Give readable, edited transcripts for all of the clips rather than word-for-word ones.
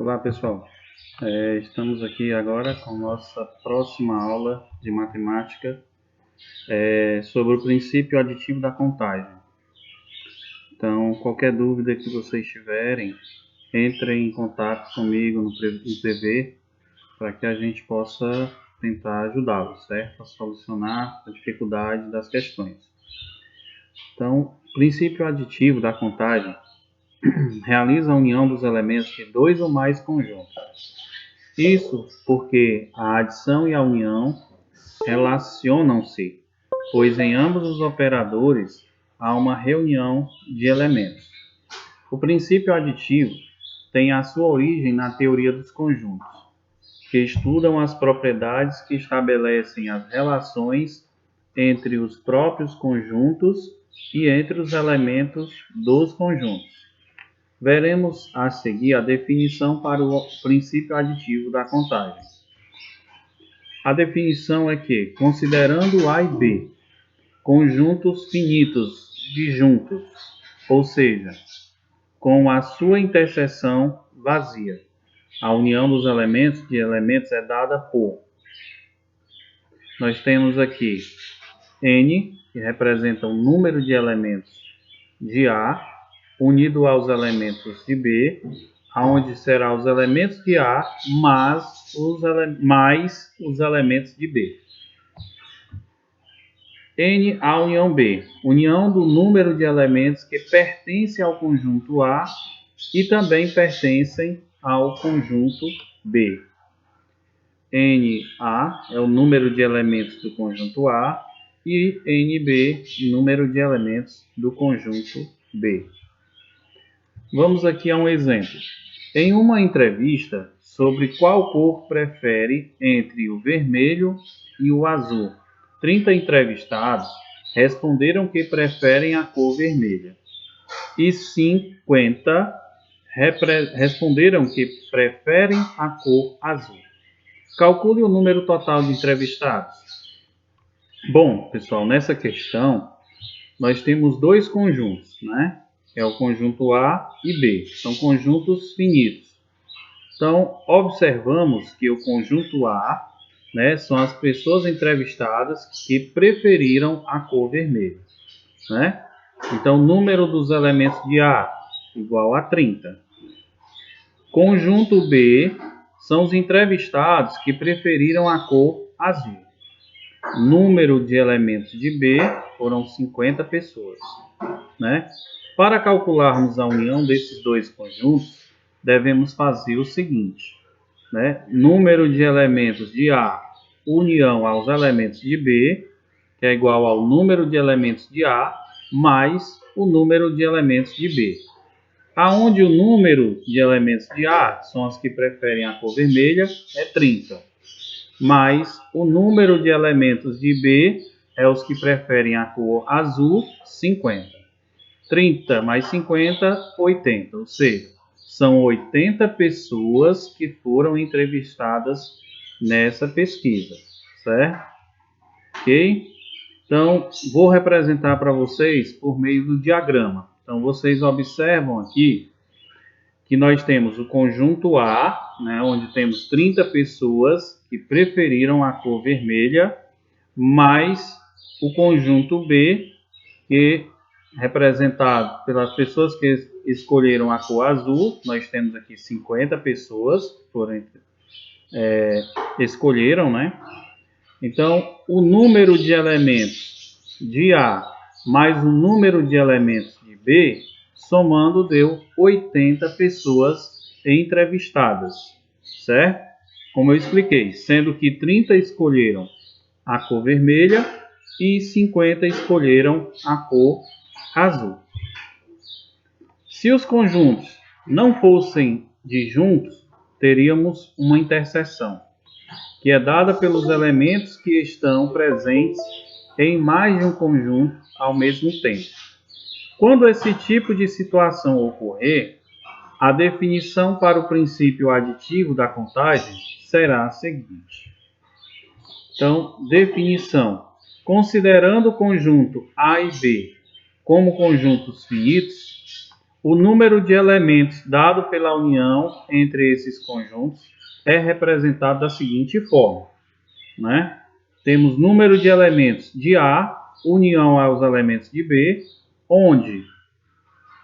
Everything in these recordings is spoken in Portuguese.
Olá pessoal, estamos aqui agora com nossa próxima aula de matemática sobre o princípio aditivo da contagem. Então, qualquer dúvida que vocês tiverem, entrem em contato comigo no PV para que a gente possa tentar ajudá-los, certo? A solucionar a dificuldade das questões. Então, o princípio aditivo da contagem realiza a união dos elementos de dois ou mais conjuntos. Isso porque a adição e a união relacionam-se, pois em ambos os operadores há uma reunião de elementos. O princípio aditivo tem a sua origem na teoria dos conjuntos, que estudam as propriedades que estabelecem as relações entre os próprios conjuntos e entre os elementos dos conjuntos. Veremos a seguir a definição para o princípio aditivo da contagem. A definição é que, considerando A e B conjuntos finitos disjuntos, ou seja, com a sua interseção vazia, a união dos elementos de elementos é dada por... Nós temos aqui N, que representa o número de elementos de A, unido aos elementos de B, onde será os elementos de A mais os elementos de B. N A união B, união do número de elementos que pertencem ao conjunto A e também pertencem ao conjunto B. N A é o número de elementos do conjunto A e NB, número de elementos do conjunto B. Vamos aqui a um exemplo. Em uma entrevista sobre qual cor prefere entre o vermelho e o azul, 30 entrevistados responderam que preferem a cor vermelha e 50 responderam que preferem a cor azul. Calcule o número total de entrevistados. Bom, pessoal, nessa questão nós temos dois conjuntos, né? É o conjunto A e B, são conjuntos finitos. Então, observamos que o conjunto A, né, são as pessoas entrevistadas que preferiram a cor vermelha, né? Então, o número dos elementos de A igual a 30. Conjunto B são os entrevistados que preferiram a cor azul. Número de elementos de B foram 50 pessoas, né? Para calcularmos a união desses dois conjuntos, devemos fazer o seguinte, né? Número de elementos de A, união aos elementos de B, que é igual ao número de elementos de A, mais o número de elementos de B. Aonde o número de elementos de A são os que preferem a cor vermelha, é 30. Mais o número de elementos de B é os que preferem a cor azul, 50. 30 mais 50, 80. Ou seja, são 80 pessoas que foram entrevistadas nessa pesquisa, certo? Ok? Então, vou representar para vocês por meio do diagrama. Então, vocês observam aqui que nós temos o conjunto A, né, onde temos 30 pessoas que preferiram a cor vermelha, mais o conjunto B, que representado pelas pessoas que escolheram a cor azul. Nós temos aqui 50 pessoas que escolheram, né? Então, o número de elementos de A mais o número de elementos de B, somando, deu 80 pessoas entrevistadas, certo? Como eu expliquei, sendo que 30 escolheram a cor vermelha e 50 escolheram a cor azul. Se os conjuntos não fossem disjuntos, teríamos uma interseção, que é dada pelos elementos que estão presentes em mais de um conjunto ao mesmo tempo. Quando esse tipo de situação ocorrer, a definição para o princípio aditivo da contagem será a seguinte. Então, definição. Considerando o conjunto A e B como conjuntos finitos, O número de elementos dado pela união entre esses conjuntos é representado da seguinte forma, né? Temos número de elementos de A, união aos elementos de B, onde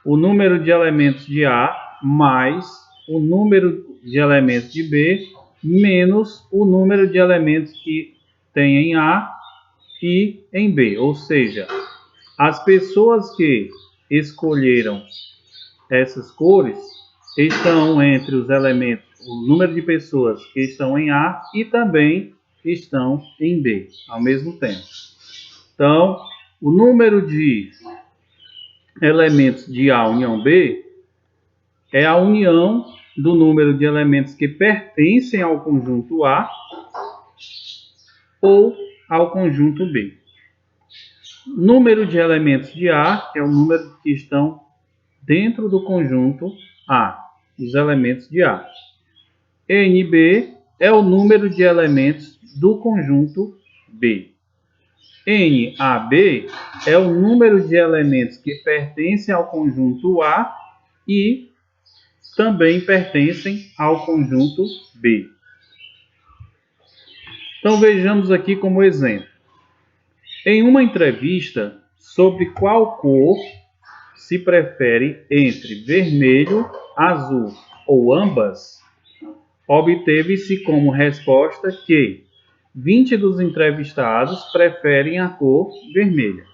o número de elementos de A mais o número de elementos de B menos o número de elementos que tem em A e em B. Ou seja, as pessoas que escolheram essas cores estão entre os elementos, o número de pessoas que estão em A e também estão em B ao mesmo tempo. Então, o número de elementos de A união B é a união do número de elementos que pertencem ao conjunto A ou ao conjunto B. Número de elementos de A é o número que estão dentro do conjunto A, os elementos de A. NB é o número de elementos do conjunto B. NAB é o número de elementos que pertencem ao conjunto A e também pertencem ao conjunto B. Então vejamos aqui como exemplo. Em uma entrevista, sobre qual cor se prefere entre vermelho, azul ou ambas, obteve-se como resposta que 20 dos entrevistados preferem a cor vermelha,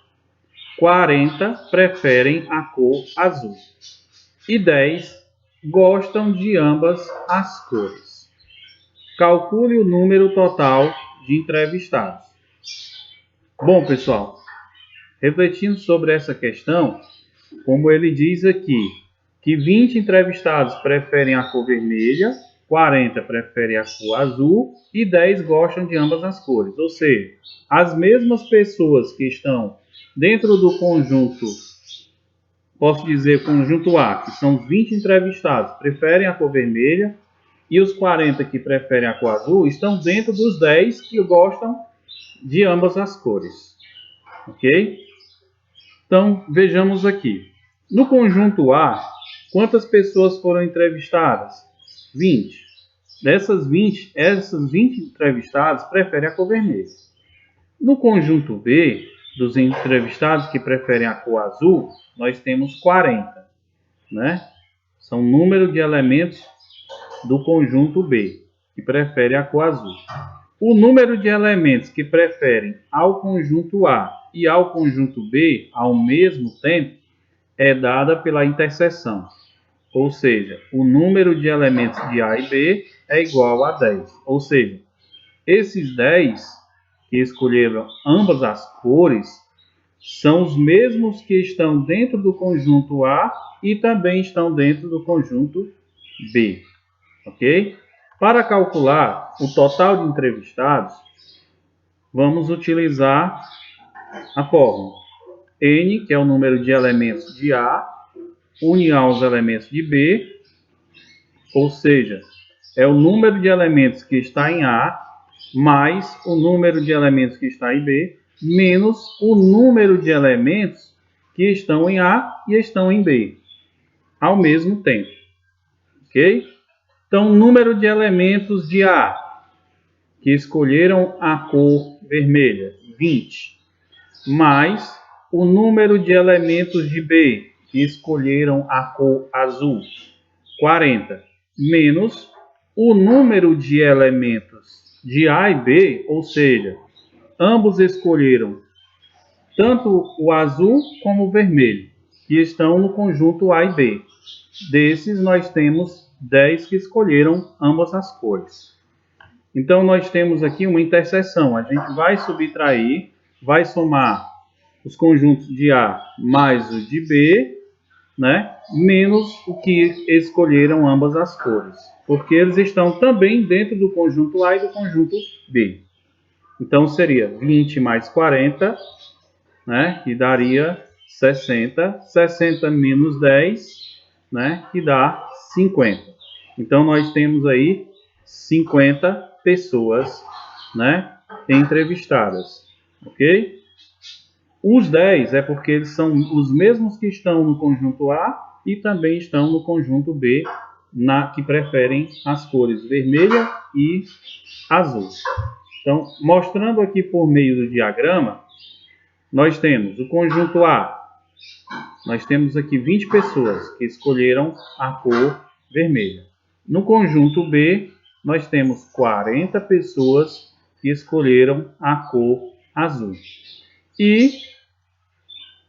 40 preferem a cor azul e 10 gostam de ambas as cores. Calcule o número total de entrevistados. Bom, pessoal, refletindo sobre essa questão, como ele diz aqui, que 20 entrevistados preferem a cor vermelha, 40 preferem a cor azul e 10 gostam de ambas as cores. Ou seja, as mesmas pessoas que estão dentro do conjunto, posso dizer conjunto A, que são os 20 entrevistados, preferem a cor vermelha, e os 40 que preferem a cor azul estão dentro dos 10 que gostam de ambas as cores. Ok? Então, vejamos aqui. No conjunto A, quantas pessoas foram entrevistadas? 20. Dessas 20, essas 20 entrevistadas preferem a cor vermelha. No conjunto B, dos entrevistados que preferem a cor azul, nós temos 40. Né? São o número de elementos do conjunto B, que prefere a cor azul. O número de elementos que preferem ao conjunto A e ao conjunto B ao mesmo tempo é dada pela interseção. Ou seja, o número de elementos de A e B é igual a 10. Ou seja, esses 10 que escolheram ambas as cores são os mesmos que estão dentro do conjunto A e também estão dentro do conjunto B. Ok? Para calcular o total de entrevistados, vamos utilizar a fórmula N, que é o número de elementos de A, união aos elementos de B, ou seja, é o número de elementos que está em A, mais o número de elementos que está em B, menos o número de elementos que estão em A e estão em B, ao mesmo tempo. Ok? Então, o número de elementos de A, que escolheram a cor vermelha, 20, mais o número de elementos de B, que escolheram a cor azul, 40, menos o número de elementos de A e B, ou seja, ambos escolheram tanto o azul como o vermelho, que estão no conjunto A e B. Desses, nós temos 10 que escolheram ambas as cores. Então, nós temos aqui uma interseção. A gente vai subtrair, vai somar os conjuntos de A mais o de B, né? Menos o que escolheram ambas as cores. Porque eles estão também dentro do conjunto A e do conjunto B. Então, seria 20 mais 40, né? Que daria 60. 60 menos 10, né? Que dá 50. Então, nós temos aí 50 pessoas, né? Entrevistadas. Ok? Os 10 é porque eles são os mesmos que estão no conjunto A e também estão no conjunto B, que preferem as cores vermelha e azul. Então, mostrando aqui por meio do diagrama, nós temos o conjunto A. Nós temos aqui 20 pessoas que escolheram a cor vermelha. No conjunto B, nós temos 40 pessoas que escolheram a cor azul. E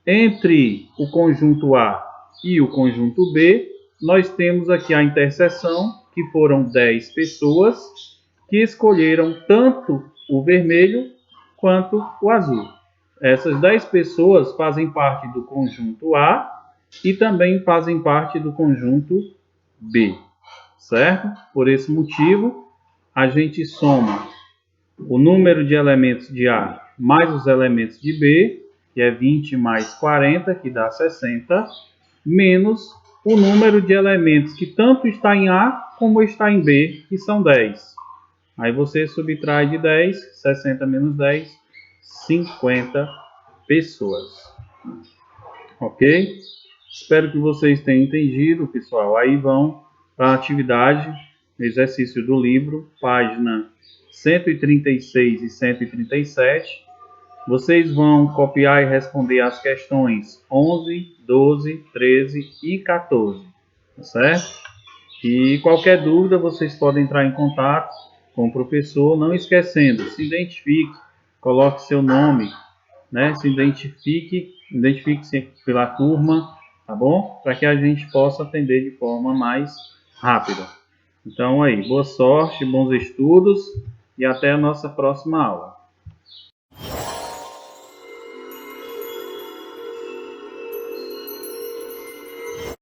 entre o conjunto A e o conjunto B, nós temos aqui a interseção, que foram 10 pessoas que escolheram tanto o vermelho quanto o azul. Essas 10 pessoas fazem parte do conjunto A e também fazem parte do conjunto B, certo? Por esse motivo, a gente soma o número de elementos de A mais os elementos de B, que é 20 mais 40, que dá 60, menos o número de elementos que tanto está em A como está em B, que são 10. Aí você subtrai de 10, 60 menos 10, 50 pessoas. Ok? Espero que vocês tenham entendido, pessoal. Aí vão para a atividade, exercício do livro, página 136 e 137. Vocês vão copiar e responder as questões 11, 12, 13 e 14, tá certo? E qualquer dúvida, vocês podem entrar em contato com o professor, não esquecendo, se identifique, coloque seu nome, né? Se identifique-se pela turma, tá bom? Para que a gente possa atender de forma mais rápida. Então aí, boa sorte, bons estudos e até a nossa próxima aula.